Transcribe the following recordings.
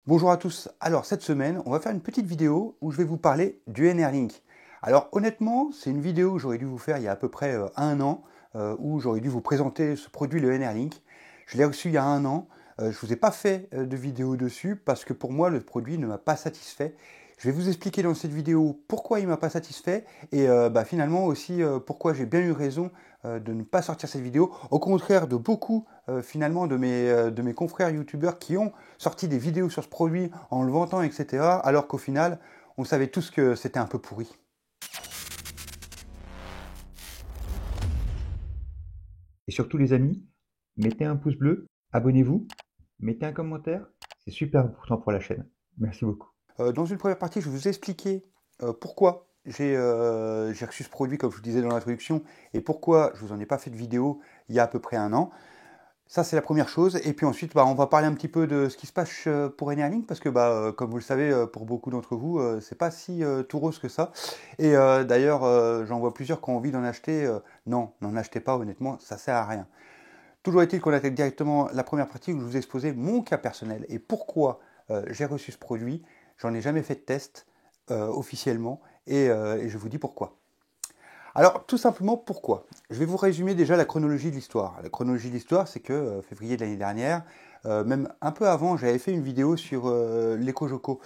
Bonjour à tous. Alors cette semaine, on va faire une petite vidéo où je vais vous parler du NRLink. Alors honnêtement, c'est une vidéo que j'aurais dû vous faire il y a à peu près un an, où j'aurais dû vous présenter ce produit, le NRLink. Je l'ai reçu il y a un an. Je ne vous ai pas fait de vidéo dessus parce que pour moi, le produit ne m'a pas satisfait. Je vais vous expliquer dans cette vidéo pourquoi il ne m'a pas satisfait et finalement aussi pourquoi j'ai bien eu raison de ne pas sortir cette vidéo. Au contraire de beaucoup finalement de mes confrères youtubeurs qui ont sorti des vidéos sur ce produit en le vantant, etc. Alors qu'au final, on savait tous que c'était un peu pourri. Et surtout les amis, mettez un pouce bleu, abonnez-vous, mettez un commentaire, c'est super important pour la chaîne. Merci beaucoup. Dans une première partie, je vais vous expliquer pourquoi j'ai reçu ce produit, comme je vous disais dans l'introduction, et pourquoi je ne vous en ai pas fait de vidéo il y a à peu près un an. Ça, c'est la première chose. Et puis ensuite, on va parler un petit peu de ce qui se passe pour Enerlink, parce que, comme vous le savez, pour beaucoup d'entre vous, c'est pas si tout rose que ça. Et d'ailleurs, j'en vois plusieurs qui ont envie d'en acheter. Non, n'en achetez pas, honnêtement, ça sert à rien. Toujours est-il qu'on attaque directement la première partie où je vous ai exposé mon cas personnel et pourquoi j'ai reçu ce produit. J'en ai jamais fait de test officiellement et je vous dis pourquoi. Alors, tout simplement, pourquoi? Je vais vous résumer déjà la chronologie de l'histoire. La chronologie de l'histoire, c'est que février de l'année dernière, même un peu avant, j'avais fait une vidéo sur l'EcoJoco.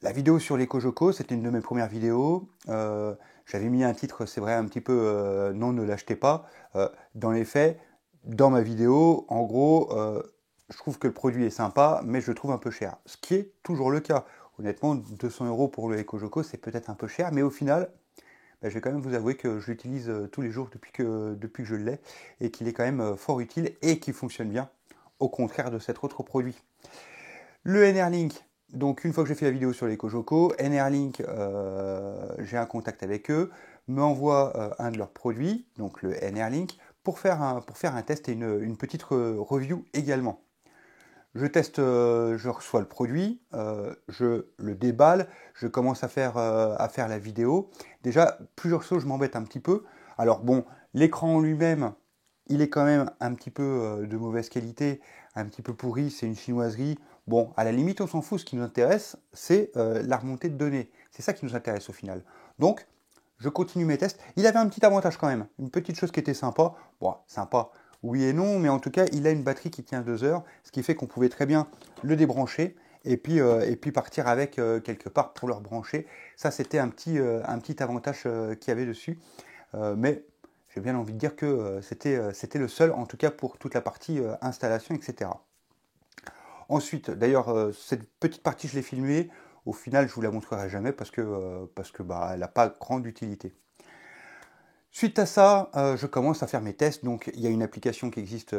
La vidéo sur l'EcoJoco, c'était une de mes premières vidéos. J'avais mis un titre, c'est vrai, un petit peu non, ne l'achetez pas. Dans les faits, dans ma vidéo, en gros, je trouve que le produit est sympa, mais je le trouve un peu cher. Ce qui est toujours le cas. Honnêtement, 200 euros pour le EcoJoco, c'est peut-être un peu cher, mais au final, je vais quand même vous avouer que je l'utilise tous les jours depuis que je l'ai et qu'il est quand même fort utile et qu'il fonctionne bien, au contraire de cet autre produit. Le NRLink, donc une fois que j'ai fait la vidéo sur les Kojoko, NRLink, j'ai un contact avec eux, me envoie un de leurs produits, donc le NRLink, pour faire un test et une petite review également. Je teste, je reçois le produit, je le déballe, je commence à faire la vidéo. Déjà, plusieurs choses, je m'embête un petit peu. Alors bon, l'écran en lui-même, il est quand même un petit peu de mauvaise qualité, un petit peu pourri, c'est une chinoiserie. Bon, à la limite, on s'en fout. Ce qui nous intéresse, c'est la remontée de données. C'est ça qui nous intéresse au final. Donc, je continue mes tests. Il avait un petit avantage quand même, une petite chose qui était sympa. Bon, sympa, oui et non, mais en tout cas, il a une batterie qui tient 2 heures, ce qui fait qu'on pouvait très bien le débrancher et puis partir avec quelque part pour le rebrancher. Ça, c'était un petit avantage qu'il y avait dessus. Mais j'ai bien envie de dire que c'était le seul, en tout cas pour toute la partie installation, etc. Ensuite, d'ailleurs, cette petite partie, je l'ai filmée. Au final, je ne vous la montrerai jamais parce que elle n'a pas grande utilité. Suite à ça, je commence à faire mes tests. Donc, il y a une application qui existe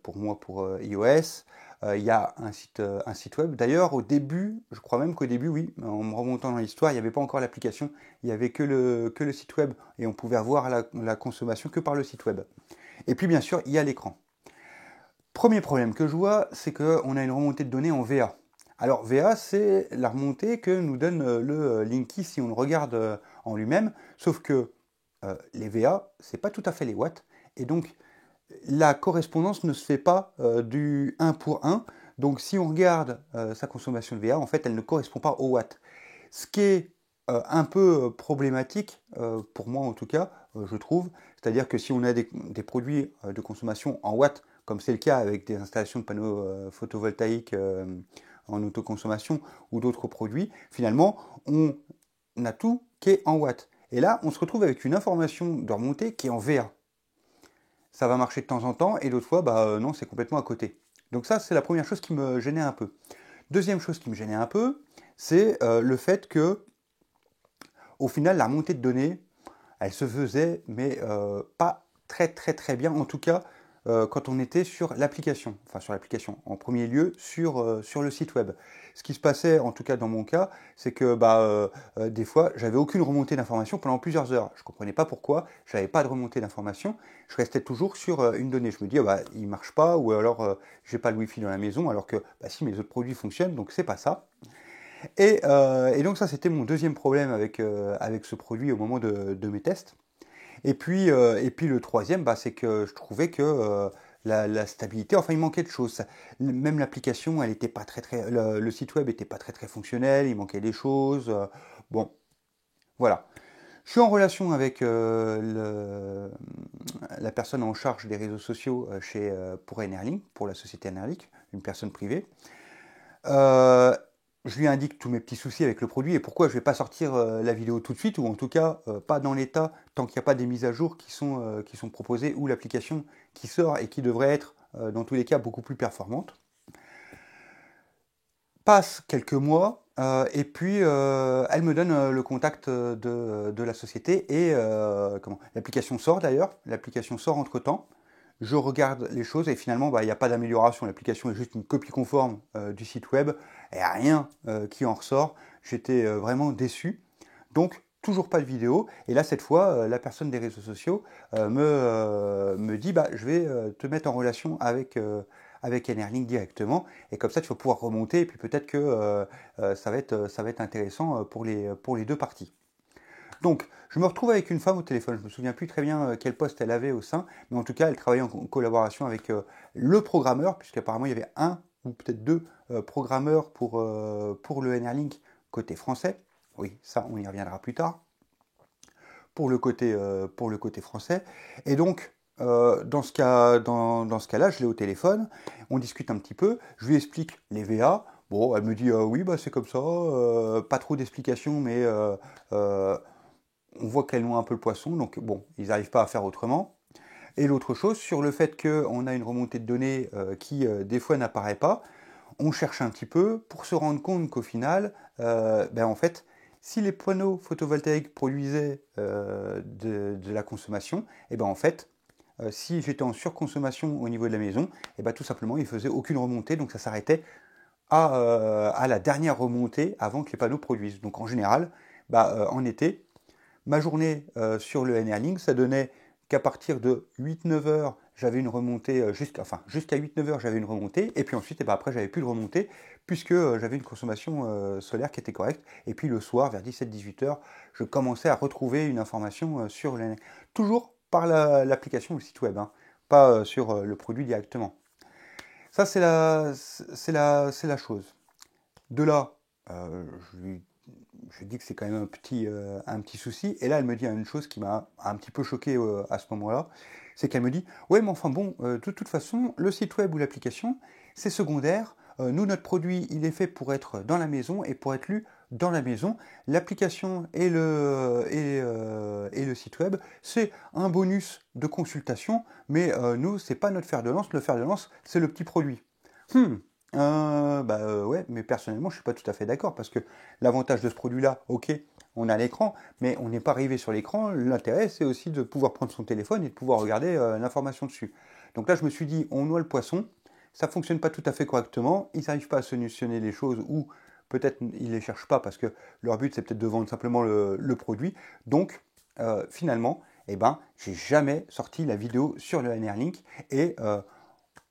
pour moi pour iOS. Il y a un site web. D'ailleurs, au début, je crois même qu'au début, oui, en me remontant dans l'histoire, il n'y avait pas encore l'application. Il n'y avait que le site web et on pouvait avoir la consommation que par le site web. Et puis, bien sûr, il y a l'écran. Premier problème que je vois, c'est qu'on a une remontée de données en VA. Alors, VA, c'est la remontée que nous donne le Linky si on le regarde en lui-même, sauf que les VA, c'est pas tout à fait les watts, et donc la correspondance ne se fait pas du 1 pour 1. Donc si on regarde sa consommation de VA, en fait, elle ne correspond pas aux watts. Ce qui est un peu problématique, pour moi en tout cas, je trouve, c'est-à-dire que si on a des produits de consommation en watts, comme c'est le cas avec des installations de panneaux photovoltaïques en autoconsommation ou d'autres produits, finalement, on a tout qui est en watts. Et là, on se retrouve avec une information de remontée qui est en VA. Ça va marcher de temps en temps, et d'autres fois, non, c'est complètement à côté. Donc ça, c'est la première chose qui me gênait un peu. Deuxième chose qui me gênait un peu, c'est le fait que, au final, la remontée de données, elle se faisait, mais pas très bien, en tout cas, quand on était sur l'application. Enfin, sur l'application, en premier lieu, sur le site web. Ce qui se passait, en tout cas dans mon cas, c'est que des fois, j'avais aucune remontée d'information pendant plusieurs heures. Je ne comprenais pas pourquoi, je n'avais pas de remontée d'information. Je restais toujours sur une donnée. Je me dis, il ne marche pas, ou alors j'ai pas le Wi-Fi dans la maison, alors que si mes autres produits fonctionnent, donc c'est pas ça. Et donc ça, c'était mon deuxième problème avec ce produit au moment de mes tests. Et puis le troisième, c'est que je trouvais que la stabilité. Enfin, il manquait de choses. Même l'application, elle était pas le site web n'était pas très fonctionnel. Il manquait des choses. Bon, voilà. Je suis en relation avec la personne en charge des réseaux sociaux pour Enerlink, pour la société Enerlink, une personne privée. Je lui indique tous mes petits soucis avec le produit et pourquoi je ne vais pas sortir la vidéo tout de suite, ou en tout cas pas dans l'état tant qu'il n'y a pas des mises à jour qui sont proposées, ou l'application qui sort et qui devrait être dans tous les cas beaucoup plus performante. Passe quelques mois et puis elle me donne le contact de la société et l'application sort d'ailleurs, l'application sort entre-temps. Je regarde les choses et finalement il n'y a pas d'amélioration, l'application est juste une copie conforme du site web et rien qui en ressort. J'étais vraiment déçu. Donc toujours pas de vidéo et là cette fois la personne des réseaux sociaux me dit je vais te mettre en relation avec Enerlink directement, et comme ça tu vas pouvoir remonter, et puis peut-être que ça va être intéressant pour les deux parties. Donc, je me retrouve avec une femme au téléphone, je ne me souviens plus très bien quel poste elle avait au sein, mais en tout cas elle travaillait en collaboration avec le programmeur, puisqu'apparemment il y avait un ou peut-être deux programmeurs pour le Enerlink côté français. Oui, ça on y reviendra plus tard, pour le côté français. Et donc, dans ce cas-là, je l'ai au téléphone, on discute un petit peu, je lui explique les VA. Bon, elle me dit oui, c'est comme ça, pas trop d'explications, mais on voit qu'elle noie un peu le poisson, donc bon, ils n'arrivent pas à faire autrement. Et l'autre chose, sur le fait qu'on a une remontée de données qui des fois n'apparaît pas, on cherche un petit peu pour se rendre compte qu'au final, en fait, si les panneaux photovoltaïques produisaient de la consommation, et en fait, si j'étais en surconsommation au niveau de la maison, tout simplement, il ne faisait aucune remontée, donc ça s'arrêtait à la dernière remontée avant que les panneaux produisent. Donc en général, en été, ma journée sur le Enerlink, ça donnait qu'à partir de 8-9 heures, j'avais une remontée, jusqu'à 8-9 heures, j'avais une remontée, et puis ensuite, après, j'avais plus de remontée, puisque j'avais une consommation solaire qui était correcte, et puis le soir, vers 17-18 heures, je commençais à retrouver une information sur le toujours par l'application ou le site web, hein, pas sur le produit directement. Ça, c'est la chose. De là, je dis que c'est quand même un petit souci. Et là, elle me dit une chose qui m'a un petit peu choqué à ce moment-là. C'est qu'elle me dit, ouais, mais enfin bon, de toute façon, le site web ou l'application, c'est secondaire. Nous, notre produit, il est fait pour être dans la maison et pour être lu dans la maison. L'application et le site web, c'est un bonus de consultation, mais nous, c'est pas notre fer de lance. Le fer de lance, c'est le petit produit. Ouais, mais personnellement, je suis pas tout à fait d'accord, parce que l'avantage de ce produit-là, ok, on a l'écran, mais on n'est pas arrivé sur l'écran. L'intérêt, c'est aussi de pouvoir prendre son téléphone et de pouvoir regarder l'information dessus. Donc là, je me suis dit, on noie le poisson, ça fonctionne pas tout à fait correctement, ils n'arrivent pas à solutionner les choses, ou peut-être ils les cherchent pas parce que leur but, c'est peut-être de vendre simplement le produit. Donc, finalement, j'ai jamais sorti la vidéo sur le Enerlink, et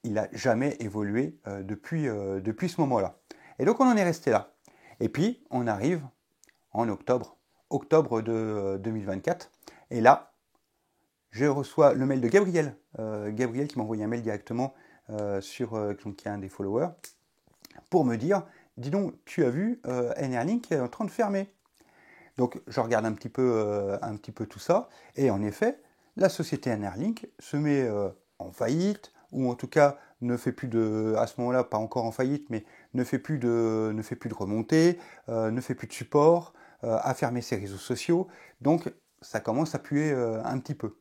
il n'a jamais évolué depuis ce moment-là. Et donc on en est resté là. Et puis on arrive en octobre de 2024. Et là, je reçois le mail de Gabriel. Gabriel qui m'a envoyé un mail directement qui est un des followers, pour me dire, dis donc, tu as vu, Enerlink est en train de fermer. Donc je regarde un petit peu tout ça. Et en effet, la société Enerlink se met en faillite, ou en tout cas ne fait plus à ce moment-là, pas encore en faillite, mais ne fait plus de remontée, ne fait plus de support, a fermé ses réseaux sociaux, donc ça commence à puer un petit peu.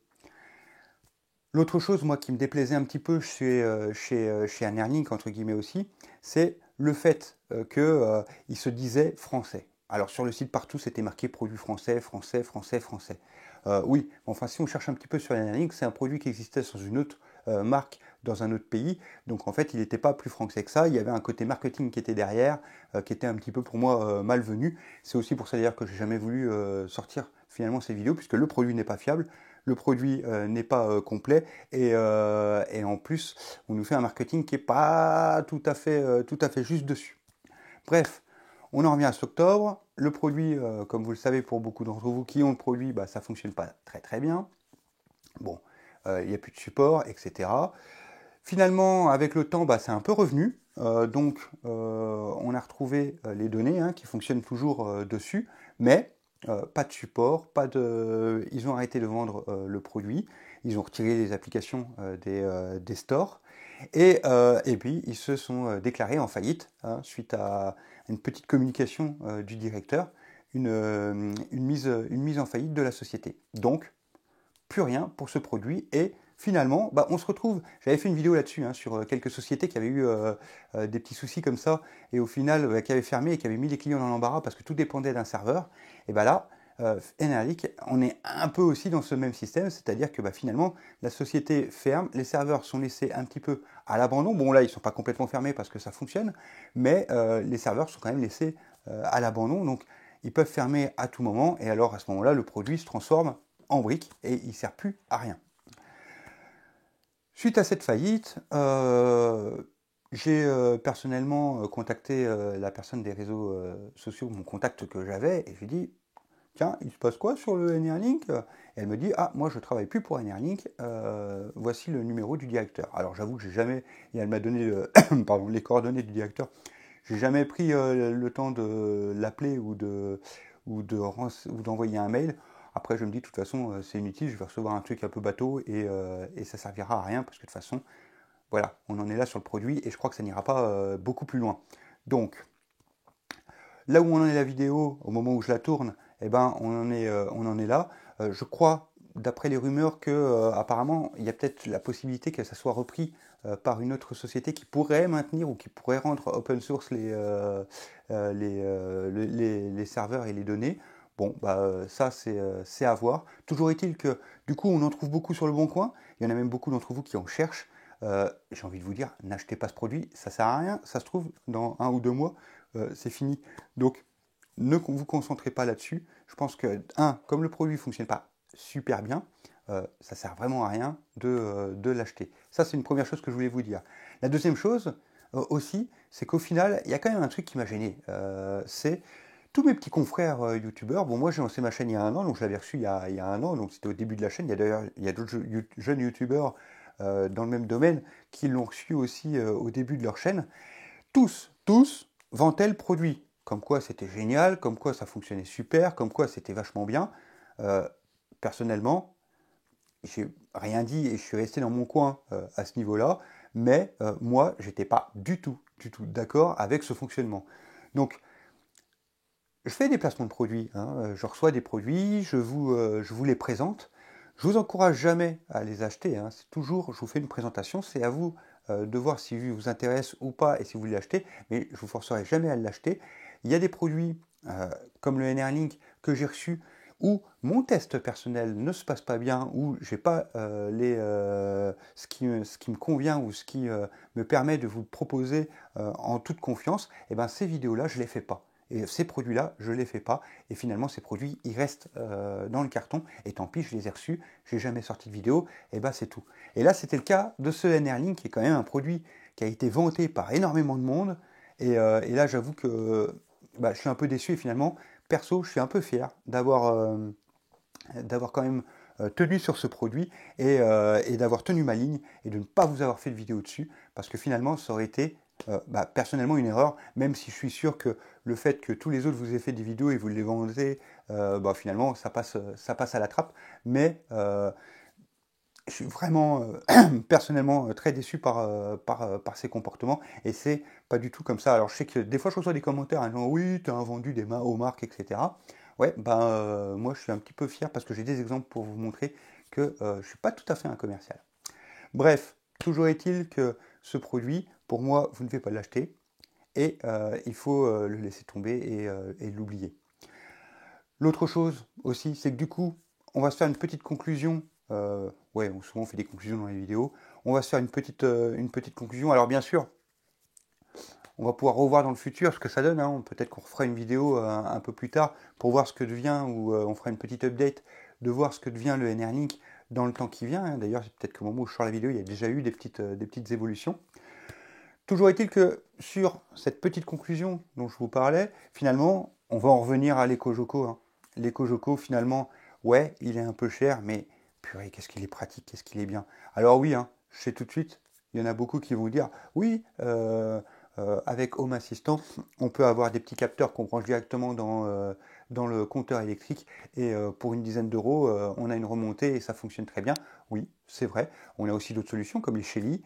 L'autre chose, moi, qui me déplaisait un petit peu chez Enerlink, entre guillemets aussi, c'est le fait qu'il se disait français. Alors sur le site partout, c'était marqué produit français, français, français, français. Oui, enfin si on cherche un petit peu sur Enerlink, c'est un produit qui existait sur une autre marque dans un autre pays. Donc en fait, il n'était pas plus français que ça. Il y avait un côté marketing qui était derrière, qui était un petit peu pour moi malvenu. C'est aussi pour ça d'ailleurs que j'ai jamais voulu sortir finalement ces vidéos, puisque le produit n'est pas fiable. Le produit n'est pas complet, et en plus on nous fait un marketing qui n'est pas tout à fait juste dessus. Bref, on en revient à cet octobre. Le produit, comme vous le savez pour beaucoup d'entre vous qui ont le produit, ça ne fonctionne pas très très bien. Bon, il n'y a plus de support, etc. Finalement, avec le temps, c'est un peu revenu. Donc, on a retrouvé les données qui fonctionnent toujours dessus, mais pas de support, ils ont arrêté de vendre le produit, ils ont retiré les applications des stores, et puis ils se sont déclarés en faillite suite à une petite communication du directeur, une mise en faillite de la société. Donc, plus rien pour ce produit et finalement, on se retrouve, j'avais fait une vidéo là-dessus sur quelques sociétés qui avaient eu des petits soucis comme ça et au final qui avaient fermé et qui avaient mis les clients dans l'embarras parce que tout dépendait d'un serveur. Et là, Enerlink, on est un peu aussi dans ce même système, c'est-à-dire que finalement la société ferme, les serveurs sont laissés un petit peu à l'abandon. Bon là, ils ne sont pas complètement fermés parce que ça fonctionne, mais les serveurs sont quand même laissés à l'abandon, donc ils peuvent fermer à tout moment et alors à ce moment-là, le produit se transforme en brique et il ne sert plus à rien. Suite à cette faillite, j'ai personnellement contacté la personne des réseaux sociaux, mon contact que j'avais, et je lui ai dit tiens, il se passe quoi sur le Enerlink? Et elle me dit ah, moi je travaille plus pour Enerlink, voici le numéro du directeur. Alors j'avoue que j'ai jamais, et elle m'a donné pardon, les coordonnées du directeur, j'ai jamais pris le temps de l'appeler ou d'envoyer un mail. Après, je me dis, de toute façon, c'est inutile, je vais recevoir un truc un peu bateau et ça servira à rien parce que de toute façon, voilà, on en est là sur le produit et je crois que ça n'ira pas beaucoup plus loin. Donc, là où on en est la vidéo, au moment où je la tourne, on en est là. Je crois, d'après les rumeurs, que apparemment, il y a peut-être la possibilité que ça soit repris par une autre société qui pourrait maintenir ou qui pourrait rendre open source les serveurs et les données. Bon, ça c'est à voir. Toujours est-il que du coup on en trouve beaucoup sur le bon coin. Il y en a même beaucoup d'entre vous qui en cherchent. J'ai envie de vous dire, n'achetez pas ce produit, ça sert à rien. Ça se trouve dans 1 ou 2 mois, c'est fini. Donc ne vous concentrez pas là-dessus. Je pense que comme le produit ne fonctionne pas super bien, ça sert vraiment à rien de l'acheter. Ça c'est une première chose que je voulais vous dire. La deuxième chose aussi, c'est qu'au final, il y a quand même un truc qui m'a gêné. C'est tous mes petits confrères youtubeurs. Bon, moi j'ai lancé ma chaîne il y a 1 an, donc je l'avais reçu il y a 1 an, donc c'était au début de la chaîne. Il y a d'autres jeunes youtubeurs dans le même domaine qui l'ont reçu aussi au début de leur chaîne. Tous vantaient le produit. Comme quoi c'était génial, comme quoi ça fonctionnait super, comme quoi c'était vachement bien. Euh, Personnellement, j'ai rien dit et je suis resté dans mon coin à ce niveau-là, mais moi, j'étais pas du tout d'accord avec ce fonctionnement. Donc, je fais des placements de produits, je reçois des produits, je vous les présente. Je vous encourage jamais à les acheter, c'est toujours, je vous fais une présentation, c'est à vous de voir si vous intéresse ou pas et si vous voulez l'acheter, mais je vous forcerai jamais à l'acheter. Il y a des produits comme le Enerlink que j'ai reçu où mon test personnel ne se passe pas bien, où j'ai pas ce qui me convient ou ce qui me permet de vous proposer en toute confiance, et ces vidéos-là, je ne les fais pas. Et ces produits-là, je ne les fais pas. Et finalement, ces produits, ils restent dans le carton. Et tant pis, je les ai reçus. Je n'ai jamais sorti de vidéo. Et c'est tout. Et là, c'était le cas de ce Enerlink, qui est quand même un produit qui a été vanté par énormément de monde. Et là, j'avoue que je suis un peu déçu. Et finalement, perso, je suis un peu fier d'avoir quand même tenu sur ce produit et d'avoir tenu ma ligne et de ne pas vous avoir fait de vidéo dessus. Parce que finalement, ça aurait été personnellement une erreur, même si je suis sûr que le fait que tous les autres vous aient fait des vidéos et vous les vendez, finalement ça passe à la trappe. Mais je suis vraiment personnellement très déçu par ces comportements et c'est pas du tout comme ça. Alors je sais que des fois je reçois des commentaires en disant oui, tu as vendu des mains aux marques, etc. Ouais, moi je suis un petit peu fier parce que j'ai des exemples pour vous montrer que je suis pas tout à fait un commercial. Bref, toujours est-il que ce produit, pour moi, vous ne devez pas l'acheter et il faut le laisser tomber et l'oublier. L'autre chose aussi, c'est que du coup, on va se faire une petite conclusion. Souvent on fait des conclusions dans les vidéos. On va se faire une petite conclusion. Alors bien sûr, on va pouvoir revoir dans le futur ce que ça donne. Peut-être qu'on refera une vidéo un peu plus tard pour voir ce que devient, ou on fera une petite update de voir ce que devient le Enerlink dans le temps qui vient. D'ailleurs, peut-être qu'au moment où je sors la vidéo, il y a déjà eu des petites évolutions. Toujours est-il que sur cette petite conclusion dont je vous parlais, finalement, on va en revenir à l'EcoJoco. L'EcoJoco, finalement, ouais, il est un peu cher, mais purée, qu'est-ce qu'il est pratique, qu'est-ce qu'il est bien. Alors oui, je sais tout de suite, Il y en a beaucoup qui vont dire, oui, avec Home Assistant, on peut avoir des petits capteurs qu'on branche directement dans le compteur électrique et pour une dizaine d'euros, on a une remontée et ça fonctionne très bien. Oui, c'est vrai. On a aussi d'autres solutions comme les Shelly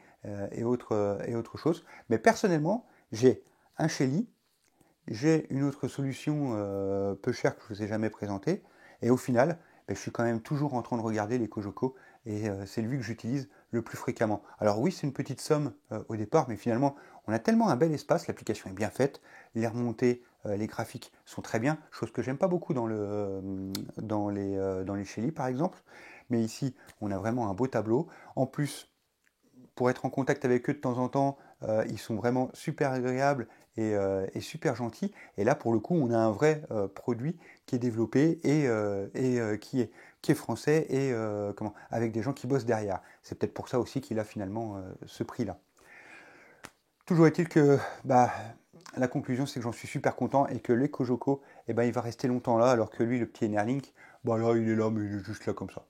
et autres choses. Mais personnellement, j'ai un Shelly, j'ai une autre solution peu chère que je ne vous ai jamais présentée et au final, ben, je suis quand même toujours en train de regarder les Kojoko et c'est lui que j'utilise le plus fréquemment. Alors oui, c'est une petite somme au départ, mais finalement, on a tellement un bel espace, l'application est bien faite, les remontées, les graphiques sont très bien, chose que j'aime pas beaucoup dans les Shelly par exemple, mais ici, on a vraiment un beau tableau. En plus, pour être en contact avec eux de temps en temps, ils sont vraiment super agréables et super gentils. Et là, pour le coup, on a un vrai produit qui est développé et qui est français et avec des gens qui bossent derrière. C'est peut-être pour ça aussi qu'il a finalement ce prix-là. Toujours est-il que bah, la conclusion, c'est que j'en suis super content et que le Kojoko, eh ben, il va rester longtemps là, alors que lui, le petit Enerlink, bah là, il est là, mais il est juste là comme ça.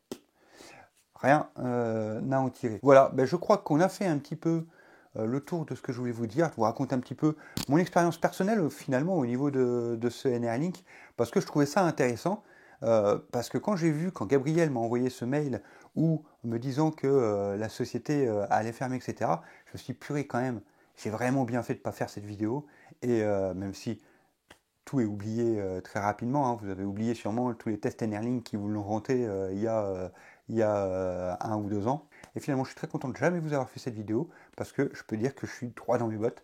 Rien n'a en tiré. Voilà, ben je crois qu'on a fait un petit peu le tour de ce que je voulais vous dire. Je vous raconte un petit peu mon expérience personnelle finalement au niveau de ce NR-Link, parce que je trouvais ça intéressant. Parce que quand Gabriel m'a envoyé ce mail où me disant que la société allait fermer, etc., je me suis dit, purée quand même, j'ai vraiment bien fait de ne pas faire cette vidéo. Et même si tout est oublié très rapidement. Hein. Vous avez oublié sûrement tous les tests Enerlink qui vous l'ont vanté il y a 1 ou 2 ans. Et finalement, je suis très content de jamais vous avoir fait cette vidéo parce que je peux dire que je suis droit dans mes bottes